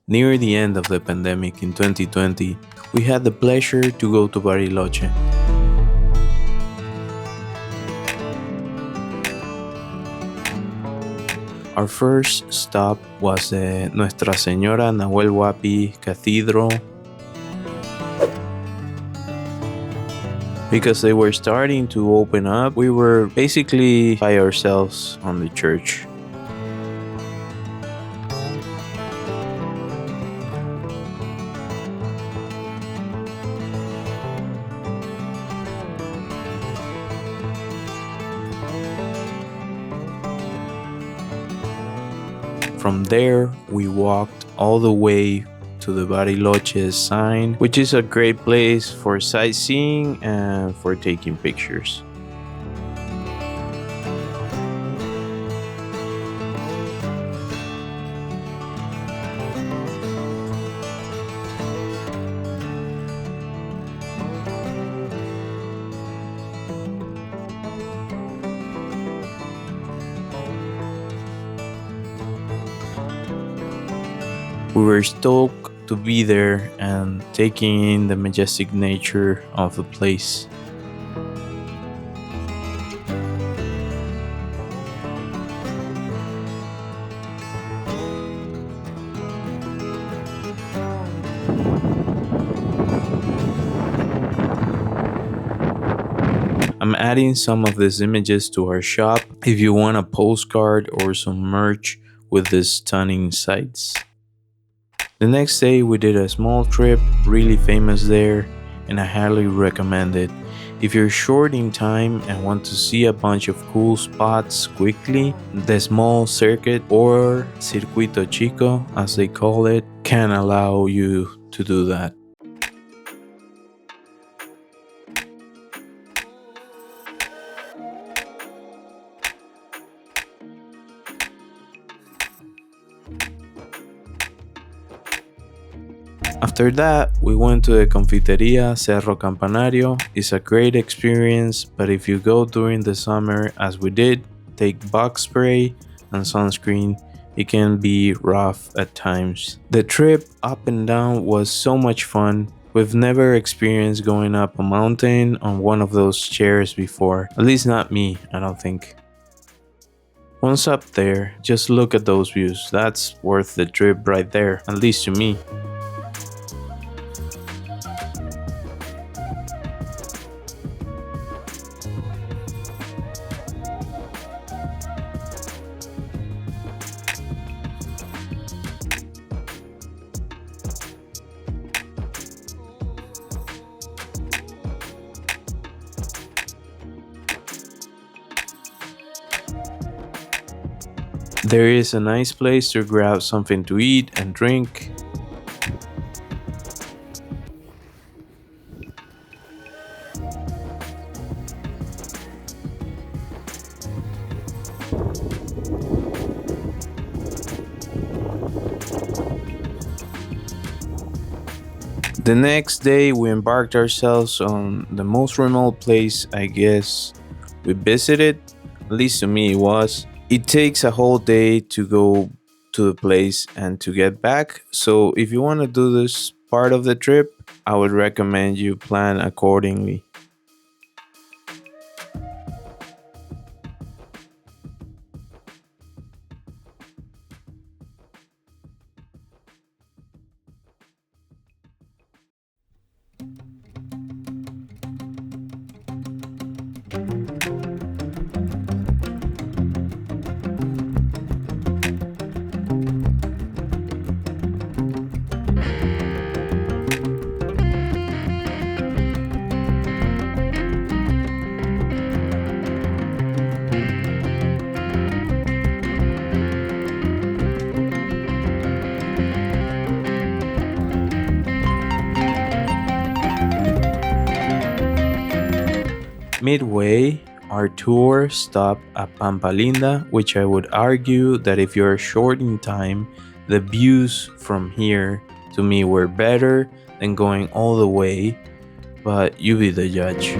Near the end of the pandemic in 2020, we had the pleasure to go to Bariloche. Our first stop was the Nuestra Señora Nahuel Huapi Cathedral, because they were starting to open up. We were basically by ourselves on the church. From there, we walked all the way to the Bariloche sign, which is a great place for sightseeing and for taking pictures. We were stoked to be there and taking in the majestic nature of the place. I'm adding some of these images to our shop if you want a postcard or some merch with these stunning sights. The next day we did a small trip, really famous there, and I highly recommend it. If you're short in time and want to see a bunch of cool spots quickly, the small circuit, or Circuito Chico as they call it, can allow you to do that. After that, we went to the confiteria Cerro Campanario. It's a great experience, but if you go during the summer as we did, take bug spray and sunscreen. It can be rough at times. The trip up and down was so much fun. We've never experienced going up a mountain on one of those chairs before. At least not me, I don't think. Once up there, just look at those views. That's worth the trip right there, at least to me. There is a nice place to grab something to eat and drink. The next day we embarked ourselves on the most remote place I guess we visited, at least to me it was. It takes a whole day to go to the place and to get back, so if you want to do this part of the trip, I would recommend you plan accordingly. Midway, our tour stopped at Pampalinda, which I would argue that if you're short in time, the views from here to me were better than going all the way, but you be the judge.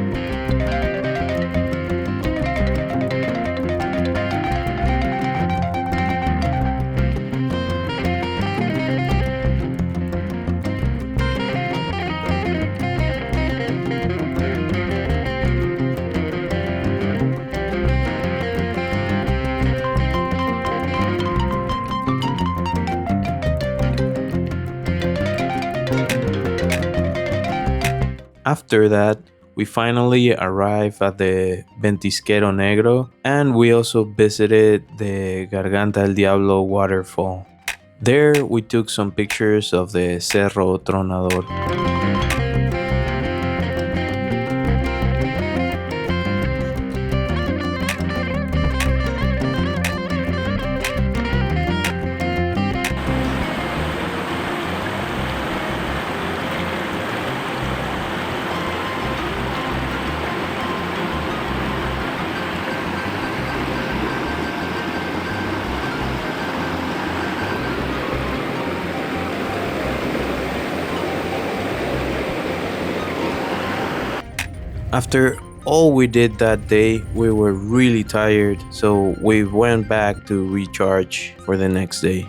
After that, we finally arrived at the Ventisquero Negro, and we also visited the Garganta del Diablo waterfall. There we took some pictures of the Cerro Tronador. After all we did that day, we were really tired, so we went back to recharge for the next day.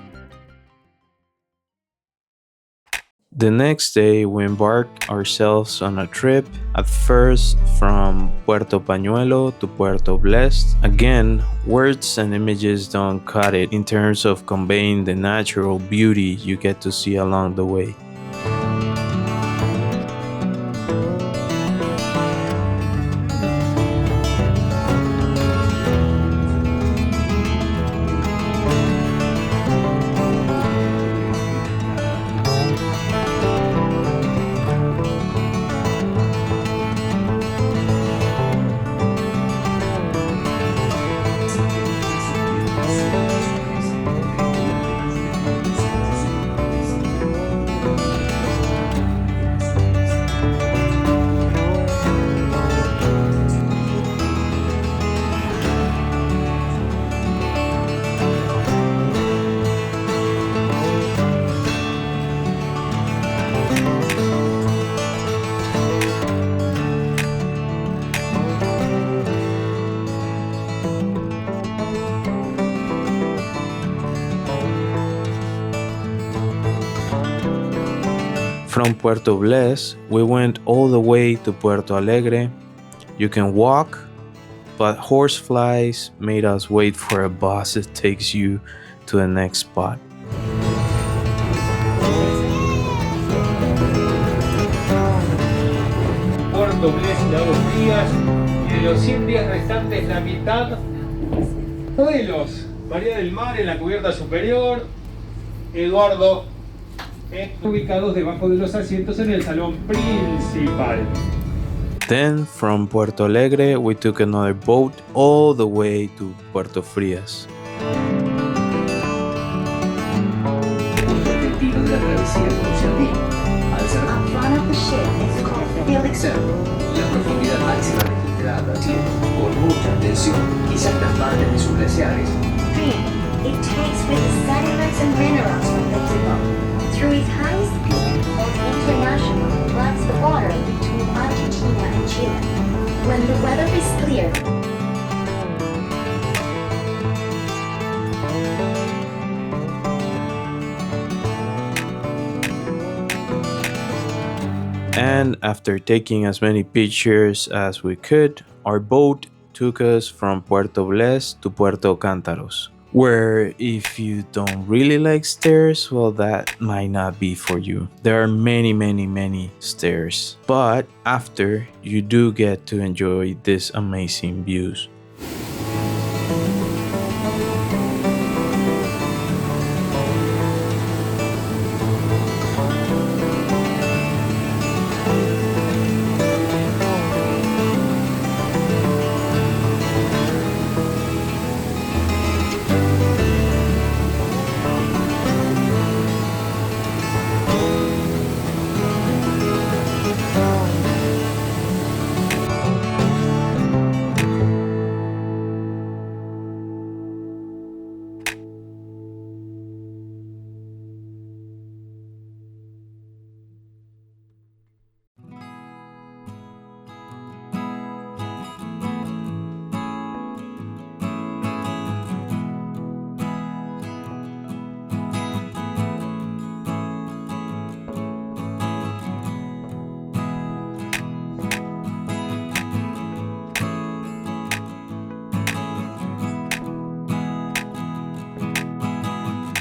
The next day, we embarked ourselves on a trip, at first from Puerto Pañuelo to Puerto Blest. Again, words and images don't cut it in terms of conveying the natural beauty you get to see along the way. From Puerto Blest, we went all the way to Puerto Alegre. You can walk, but horseflies made us wait for a bus that takes you to the next spot. Puerto Blest da 2 días y de los 100 días restantes la mitad. Modelos, María del Mar en la cubierta superior, Eduardo ubicados debajo de los asientos en el salón principal. Then from Puerto Alegre, we took another boat all the way to Puerto Frias. La profundidad máxima registrada por mucha tensión y saltas partes de sus glaciares. It takes with the sediments and minerals from the Llao. Through its highest peak, Mount International floods the water between Argentina and Chile. When the weather is clear, And after taking as many pictures as we could, our boat took us from Puerto Blest to Puerto Cántaros, where if you don't really like stairs, well, that might not be for you. There are many stairs, but after, you do get to enjoy these amazing views.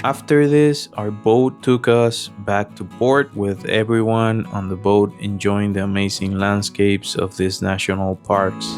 After this, our boat took us back to port with everyone on the boat enjoying the amazing landscapes of these national parks.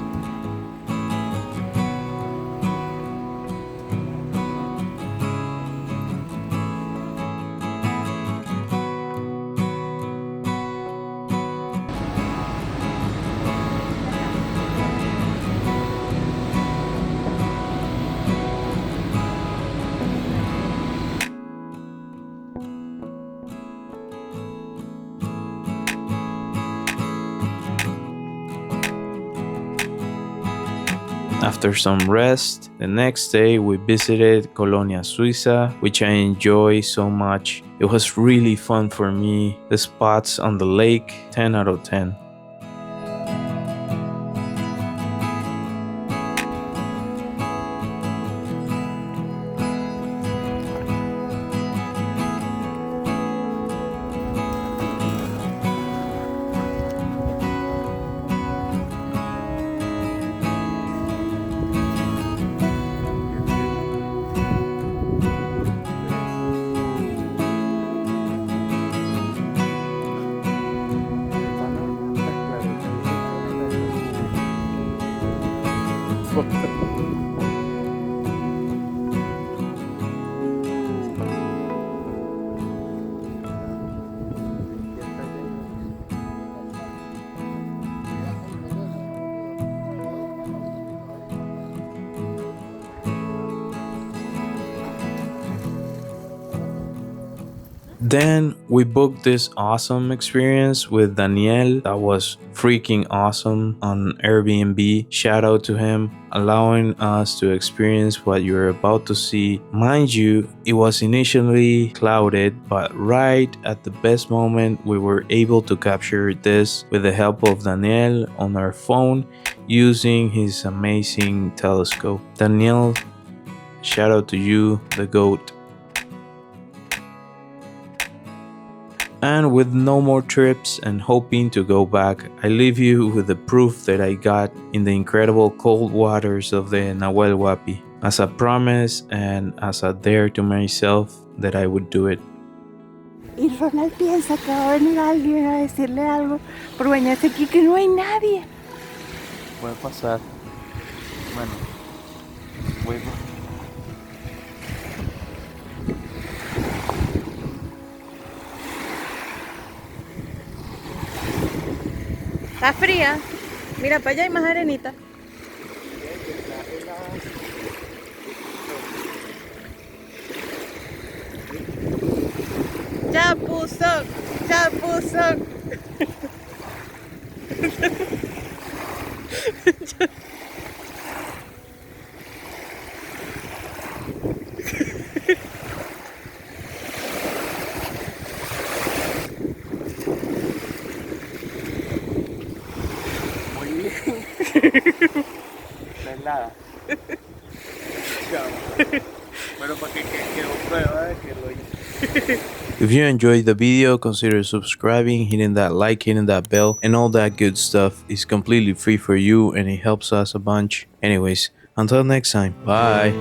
After some rest, the next day we visited Colonia Suiza, which I enjoy so much. It was really fun for me. The spots on the lake, 10 out of 10. Then we booked this awesome experience with Daniel that was freaking awesome on Airbnb. Shout out to him, allowing us to experience what you're about to see. Mind you, it was initially clouded, but right at the best moment we were able to capture this with the help of Daniel on our phone using his amazing telescope. Daniel, shout out to you, the GOAT. And with no more trips and hoping to go back, I leave you with the proof that I got in the incredible cold waters of the Nahuel Huapi, as a promise and as a dare to myself that I would do it. Y Ronald piensa que va a venir alguien a decirle algo por bañarse aquí, que no hay nadie. Puede pasar. Bueno, voy. Está fría. Mira, para allá hay más arenita. Chapuzón, chapuzón. Nada. Bueno, para que prueba que lo hice. If you enjoyed the video, consider subscribing, hitting that like, hitting that bell, and all that good stuff. Is completely free for you and it helps us a bunch. Anyways, until next time, bye.